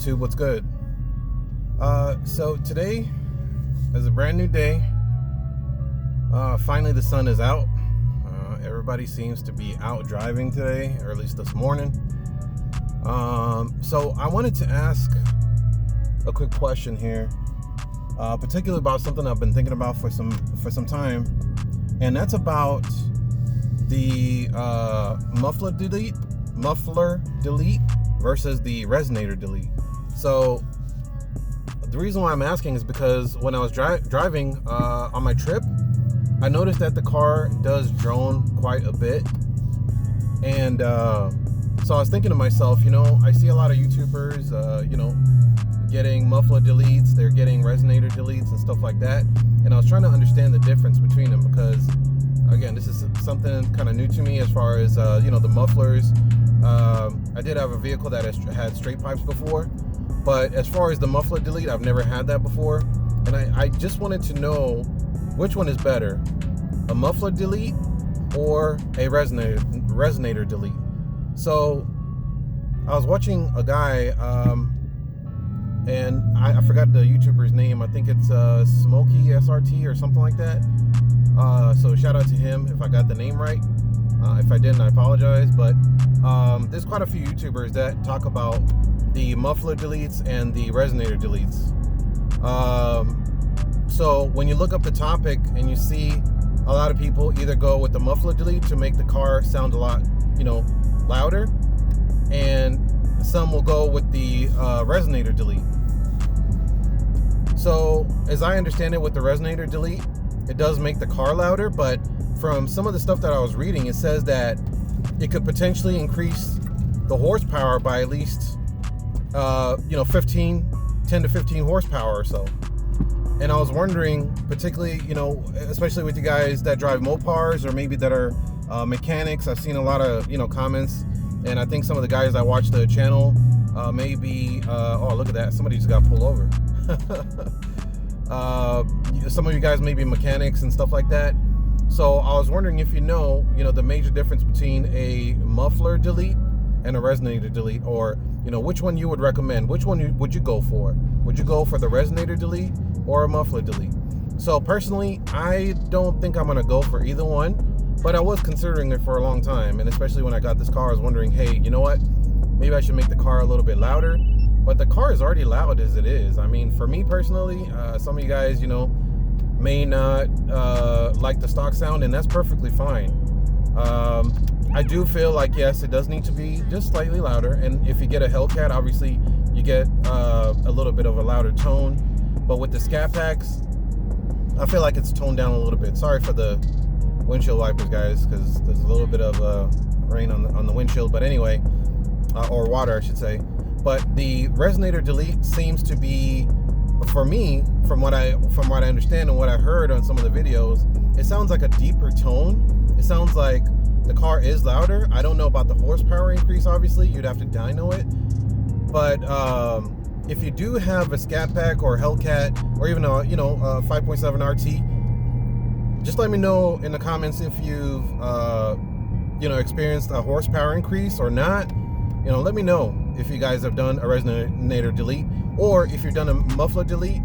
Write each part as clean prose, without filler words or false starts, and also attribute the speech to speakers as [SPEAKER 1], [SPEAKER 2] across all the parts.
[SPEAKER 1] YouTube, what's good? So today is a brand new day. Finally the sun is out. Everybody seems to be out driving today, or at least this morning. So I wanted to ask a quick question here, particularly about something I've been thinking about for some time, and that's about the muffler delete versus the resonator delete. So the reason why I'm asking is because when I was driving on my trip, I noticed that the car does drone quite a bit, and so I was thinking to myself, I see a lot of YouTubers, getting muffler deletes, they're getting resonator deletes and stuff like that, and I was trying to understand the difference between them because, again, this is something kind of new to me as far as the mufflers. I did have a vehicle that had straight pipes before, but as far as the muffler delete, I've never had that before, and I just wanted to know which one is better, a muffler delete or a resonator delete. So I was watching a guy, and I forgot the YouTuber's name. I think it's Smokey SRT or something like that. So shout out to him if I got the name right. If I didn't, I apologize. But there's quite a few YouTubers that talk about the muffler deletes and the resonator deletes. So when you look up the topic and you see a lot of people either go with the muffler delete to make the car sound a lot, louder, and some will go with the resonator delete. So as I understand it, with the resonator delete, it does make the car louder, but from some of the stuff that I was reading, it says that it could potentially increase the horsepower by at least 10 to 15 horsepower or so. And I was wondering, particularly, especially with you guys that drive Mopars or maybe that are mechanics, I've seen a lot of, comments, and I think some of the guys that watch the channel maybe, oh, look at that, somebody just got pulled over. Some of you guys may be mechanics and stuff like that. So I was wondering if the major difference between a muffler delete and a resonator delete, or, which one you would recommend. Which one would you go for? Would you go for the resonator delete or a muffler delete? So personally, I don't think I'm gonna go for either one, but I was considering it for a long time, and especially when I got this car, I was wondering, hey, you know what? Maybe I should make the car a little bit louder, but the car is already loud as it is. I mean, for me personally, some of you guys, may not like the stock sound, and that's perfectly fine. I do feel like, yes, it does need to be just slightly louder, and if you get a Hellcat, obviously you get a little bit of a louder tone, but with the Scat Packs, I feel like it's toned down a little bit. Sorry for the windshield wipers, guys, because there's a little bit of rain on the windshield, but anyway, or water, I should say. But the resonator delete seems to be, for me, from what I understand and what I heard on some of the videos, it sounds like a deeper tone. It sounds like the car is louder. I don't know about the horsepower increase, obviously. You'd have to dyno it. But if you do have a Scat Pack or Hellcat, or even a 5.7 RT, just let me know in the comments if you've experienced a horsepower increase or not. Let me know if you guys have done a resonator delete, or if you've done a muffler delete.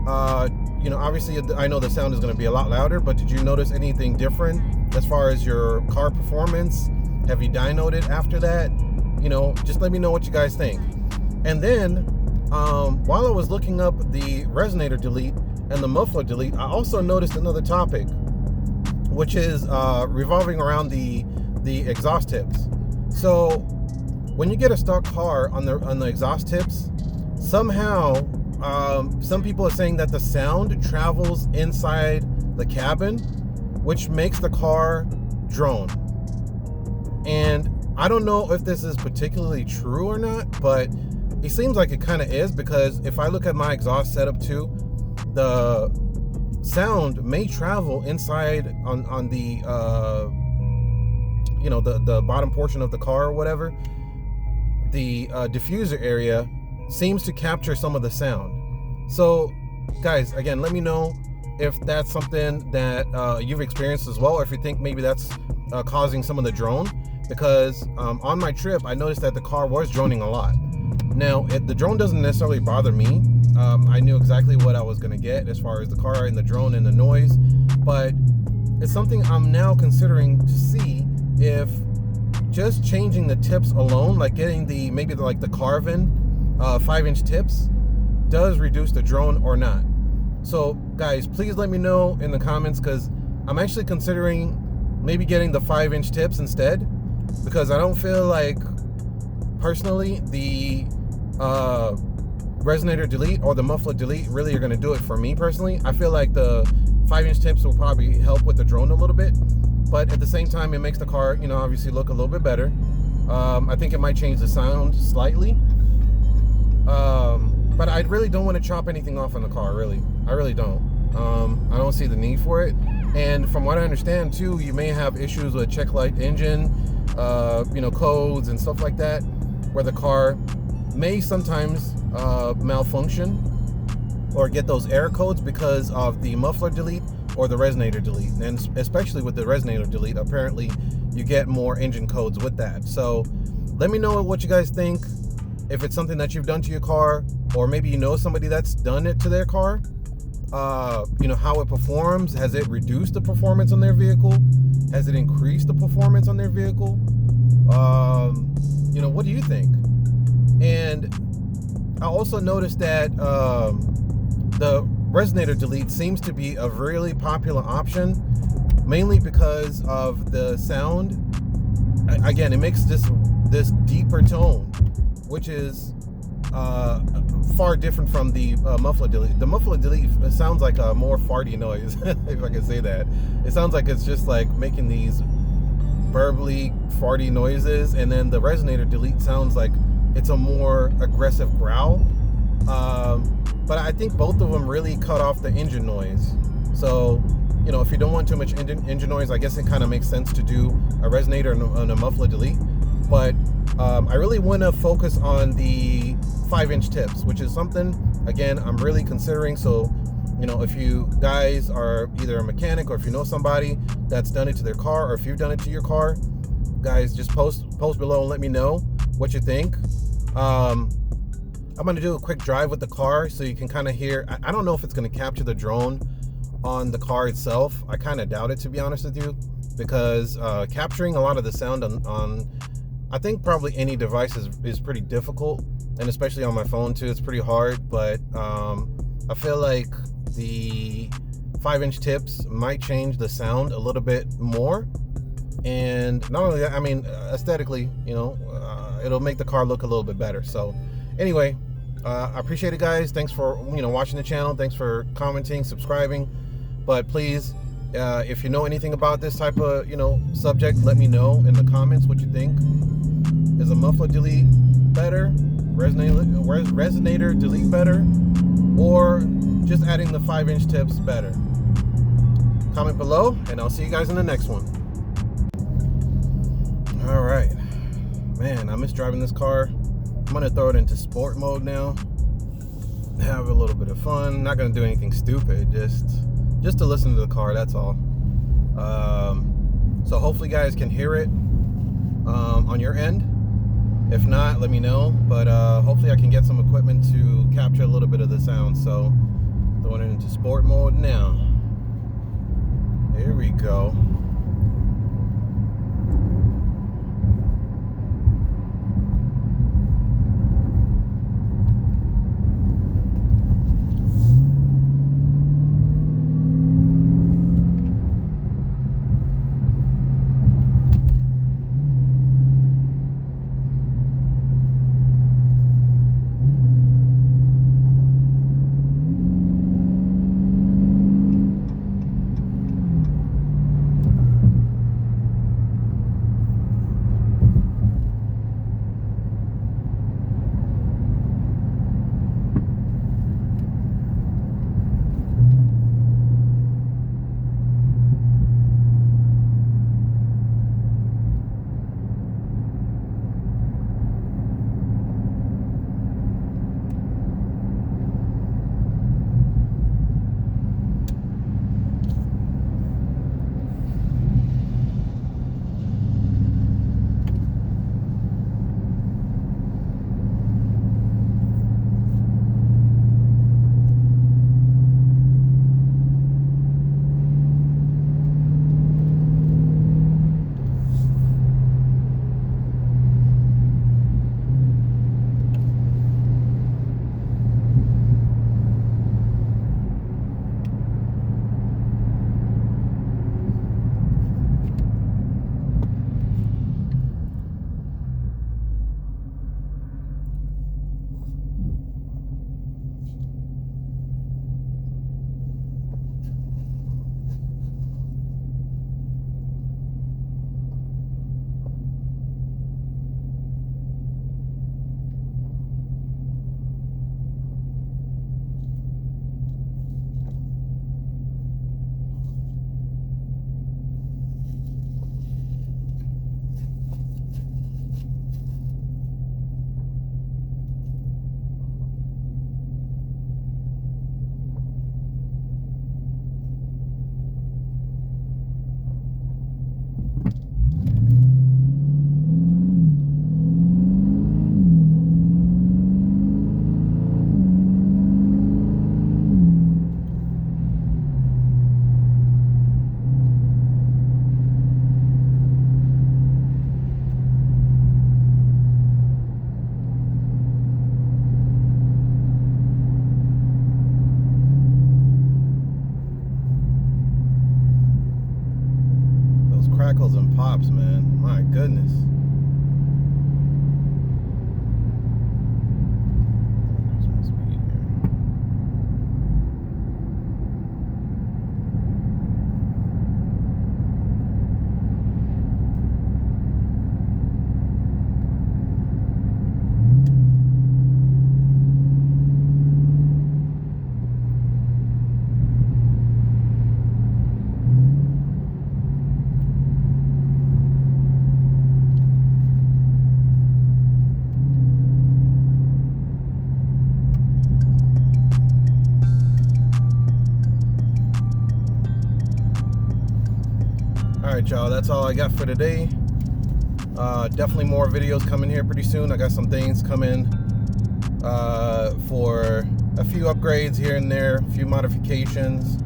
[SPEAKER 1] Obviously I know the sound is going to be a lot louder, but did you notice anything different as far as your car performance? Have you dynoed it after that? Just let me know what you guys think. And then while I was looking up the resonator delete and the muffler delete, I also noticed another topic, which is revolving around the exhaust tips. So when you get a stock car on the exhaust tips, somehow some people are saying that the sound travels inside the cabin, which makes the car drone. And I don't know if this is particularly true or not, but it seems like it kind of is, because if I look at my exhaust setup too, the sound may travel inside on the the bottom portion of the car or whatever. The diffuser area seems to capture some of the sound. So guys, again, let me know if that's something that you've experienced as well, or if you think maybe that's causing some of the drone, because on my trip I noticed that the car was droning a lot. Now, the drone doesn't necessarily bother me. I knew exactly what I was going to get as far as the car and the drone and the noise, but it's something I'm now considering to see if just changing the tips alone, like getting maybe like the Carvin 5-inch tips, does reduce the drone or not. So guys, please let me know in the comments, because I'm actually considering maybe getting the 5-inch tips instead, because I don't feel like personally the Resonator delete or the Muffler delete really are going to do it for me personally. I feel like the 5-inch tips will probably help with the drone a little bit, but at the same time it makes the car, you know, obviously look a little bit better. I think it might change the sound slightly, but I really don't want to chop anything off on the car. Really, I really don't. I don't see the need for it. And from what I understand too, you may have issues with check light engine, you know, codes and stuff like that, where the car may sometimes malfunction or get those error codes because of the Muffler delete or the Resonator delete. And especially with the Resonator delete, apparently you get more engine codes with that. So let me know what you guys think, if it's something that you've done to your car, or maybe you know somebody that's done it to their car. You know, how it performs. Has it reduced the performance on their vehicle? Has it increased the performance on their vehicle? You know, what do you think? And I also noticed that the Resonator delete seems to be a really popular option, mainly because of the sound. Again, it makes this deeper tone, which is far different from the Muffler delete. The Muffler delete sounds like a more farty noise, if I can say that. It sounds like it's just like making these burbly, farty noises, and then the Resonator delete sounds like it's a more aggressive growl. But I think both of them really cut off the engine noise. So, you know, if you don't want too much engine noise, I guess it kind of makes sense to do a Resonator and a Muffler delete. But I really want to focus on the 5-inch tips, which is something, again, I'm really considering. So, you know, if you guys are either a mechanic, or if you know somebody that's done it to their car, or if you've done it to your car, guys, just post below and let me know what you think. I'm going to do a quick drive with the car so you can kind of hear. I don't know if it's going to capture the drone on the car itself. I kind of doubt it, to be honest with you, because capturing a lot of the sound on I think probably any device is pretty difficult, and especially on my phone too, it's pretty hard. But I feel like the 5-inch tips might change the sound a little bit more. And not only that, I mean, aesthetically, you know, it'll make the car look a little bit better. So anyway, I appreciate it, guys. Thanks for, you know, watching the channel. Thanks for commenting, subscribing. But please, if you know anything about this type of, you know, subject, let me know in the comments what you think. Is a Muffler delete better? Resonator delete better? Or just adding the 5-inch tips better? Comment below, and I'll see you guys in the next one. All right, man, I miss driving this car. I'm gonna throw it into sport mode now, have a little bit of fun. Not gonna do anything stupid, just to listen to the car, that's all. So hopefully you guys can hear it on your end. If not, let me know, but hopefully I can get some equipment to capture a little bit of the sound. So throwing it into sport mode now. Here we go. stops, man. My goodness. Alright, y'all, that's all I got for today. Definitely more videos coming here pretty soon. I got some things coming for a few upgrades here and there, a few modifications.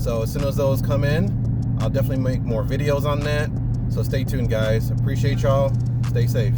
[SPEAKER 1] So as soon as those come in, I'll definitely make more videos on that. So stay tuned, guys. Appreciate y'all. Stay safe.